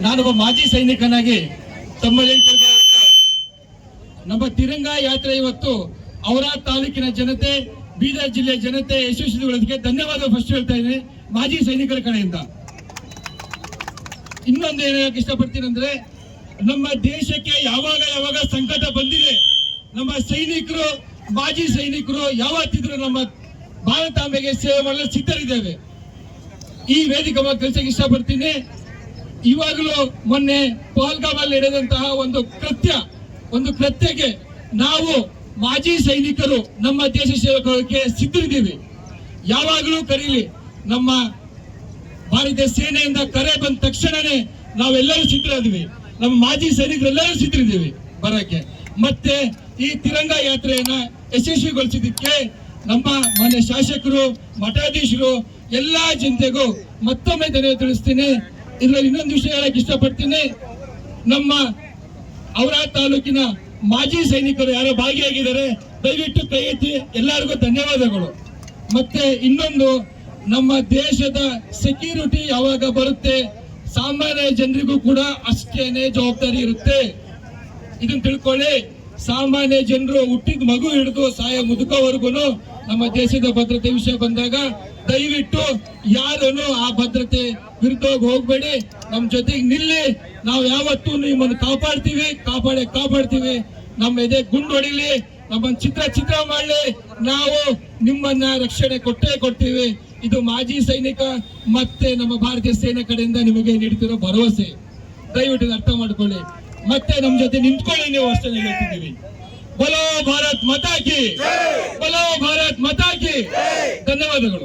ನಾನೊಬ್ಬ ಮಾಜಿ ಸೈನಿಕನಾಗಿ ತಮ್ಮಲ್ಲಿ ನಮ್ಮ ತಿರಂಗ ಯಾತ್ರೆ ಇವತ್ತು ಔರಾದ್ ತಾಲೂಕಿನ ಜನತೆ, ಬೀದರ್ ಜಿಲ್ಲೆಯ ಜನತೆ ಯಶಸ್ವಿಗೊಳಿಸಕ್ಕೆ ಧನ್ಯವಾದ ಫಸ್ಟ್ ಹೇಳ್ತಾ ಇದ್ದೀನಿ ಮಾಜಿ ಸೈನಿಕರ ಕಡೆಯಿಂದ. ಇನ್ನೊಂದು ಏನು ಹೇಳಕ್ ಇಷ್ಟಪಡ್ತೀನಿ ಅಂದ್ರೆ, ನಮ್ಮ ದೇಶಕ್ಕೆ ಯಾವಾಗ ಸಂಕಟ ಬಂದಿದೆ, ನಮ್ಮ ಸೈನಿಕರು, ಮಾಜಿ ಸೈನಿಕರು ಯಾವತ್ತಿದ್ರು ನಮ್ಮ ಭಾರತಾಂಬೆಗೆ ಸೇವೆ ಮಾಡಲು ಸಿದ್ಧರಿದ್ದೇವೆ. ಈ ವೇದಿಕೆ ತಿಳಿಸಕ್ಕೆ ಇಷ್ಟಪಡ್ತೀನಿ. ಇವಾಗಲೂ ಮೊನ್ನೆ ಪಹಲ್ಗಾಮಲ್ಲಿ ನಡೆದಂತಹ ಒಂದು ಕೃತ್ಯಕ್ಕೆ ನಾವು ಮಾಜಿ ಸೈನಿಕರು ನಮ್ಮ ದೇಶ ಸೇವಕರಿಗೆ ಸಿದ್ಧರಿದ್ದೀವಿ. ಯಾವಾಗಲೂ ಕರೀಲಿ, ನಮ್ಮ ಭಾರತೀಯ ಸೇನೆಯಿಂದ ಕರೆ ಬಂದ ತಕ್ಷಣನೇ ನಾವೆಲ್ಲರೂ ಸಿದ್ಧರಿದ್ದೀವಿ. ನಮ್ಮ ಮಾಜಿ ಸೈನಿಕರೆಲ್ಲರೂ ಸಿದ್ಧರಿದ್ದೀವಿ ಬರಕ್ಕೆ. ಮತ್ತೆ ಈ ತಿರಂಗ ಯಾತ್ರೆಯನ್ನ ಯಶಸ್ವಿಗೊಳಿಸಿದ್ದಕ್ಕೆ ನಮ್ಮ ಮಾನ್ಯ ಶಾಸಕರು, ಮಠಾಧೀಶರು, ಎಲ್ಲಾ ಜನತೆಗೂ ಮತ್ತೊಮ್ಮೆ ಧನ್ಯವಾದ ತಿಳಿಸ್ತೀನಿ. ಇದರಲ್ಲಿ ಇನ್ನೊಂದು ವಿಷಯ ಹೇಳಕ್ ಇಷ್ಟಪಡ್ತೀನಿ. ನಮ್ಮ ಔರಾದ್ ತಾಲೂಕಿನ ಮಾಜಿ ಸೈನಿಕರು ಯಾರೋ ಭಾಗಿಯಾಗಿದ್ದಾರೆ, ದಯವಿಟ್ಟು ಕೈ ಎತ್ತಿ. ಎಲ್ಲರಿಗೂ ಧನ್ಯವಾದಗಳು. ಮತ್ತೆ ಇನ್ನೊಂದು, ನಮ್ಮ ದೇಶದ ಸೆಕ್ಯೂರಿಟಿ ಯಾವಾಗ ಬರುತ್ತೆ, ಸಾಮಾನ್ಯ ಜನರಿಗೂ ಕೂಡ ಅಷ್ಟೇನೆ ಜವಾಬ್ದಾರಿ ಇರುತ್ತೆ. ಇದನ್ನ ತಿಳ್ಕೊಳ್ಳಿ. ಸಾಮಾನ್ಯ ಜನರು ಹುಟ್ಟಿದ ಮಗು ಹಿಡಿದು ಸಾಯ ಮುದುಕವರೆಗೂ ನಮ್ಮ ದೇಶದ ಭದ್ರತೆ ವಿಷಯ ಬಂದಾಗ ದಯವಿಟ್ಟು ಯಾರನ್ನು ಆ ಭದ್ರತೆ ವಿರುದ್ಧ ಹೋಗ್ಬೇಡಿ, ನಮ್ ಜೊತೆಗೆ ನಿಲ್ಲಿ. ನಾವು ಯಾವತ್ತೂ ನಿಮ್ಮನ್ನು ಕಾಪಾಡ್ತೀವಿ. ನಮ್ಮ ಎದೆ ಗುಂಡು ಹೊಡಿಲಿ, ನಮ್ಮನ್ನ ಚಿತ್ರ ಮಾಡಲಿ, ನಾವು ನಿಮ್ಮನ್ನ ರಕ್ಷಣೆ ಕೊಡ್ತೀವಿ. ಇದು ಮಾಜಿ ಸೈನಿಕ ಮತ್ತೆ ನಮ್ಮ ಭಾರತೀಯ ಸೇನೆ ಕಡೆಯಿಂದ ನಿಮಗೆ ನೀಡುತ್ತಿರೋ ಭರವಸೆ. ದಯವಿಟ್ಟು ಅರ್ಥ ಮಾಡ್ಕೊಳ್ಳಿ. ಮತ್ತೆ ನಮ್ ಜೊತೆ ನಿಂತ್ಕೊಳ್ಳಿ, ನೀವು ಅಷ್ಟೇ ಹೇಳ್ತಿದ್ದೀವಿ. ಬಲೋ ಭಾರತ್ ಮಾತಾ ಕಿ, ಬಲೋ ಭಾರತ್ ಮಾತಾ ಕಿ. ಧನ್ಯವಾದಗಳು.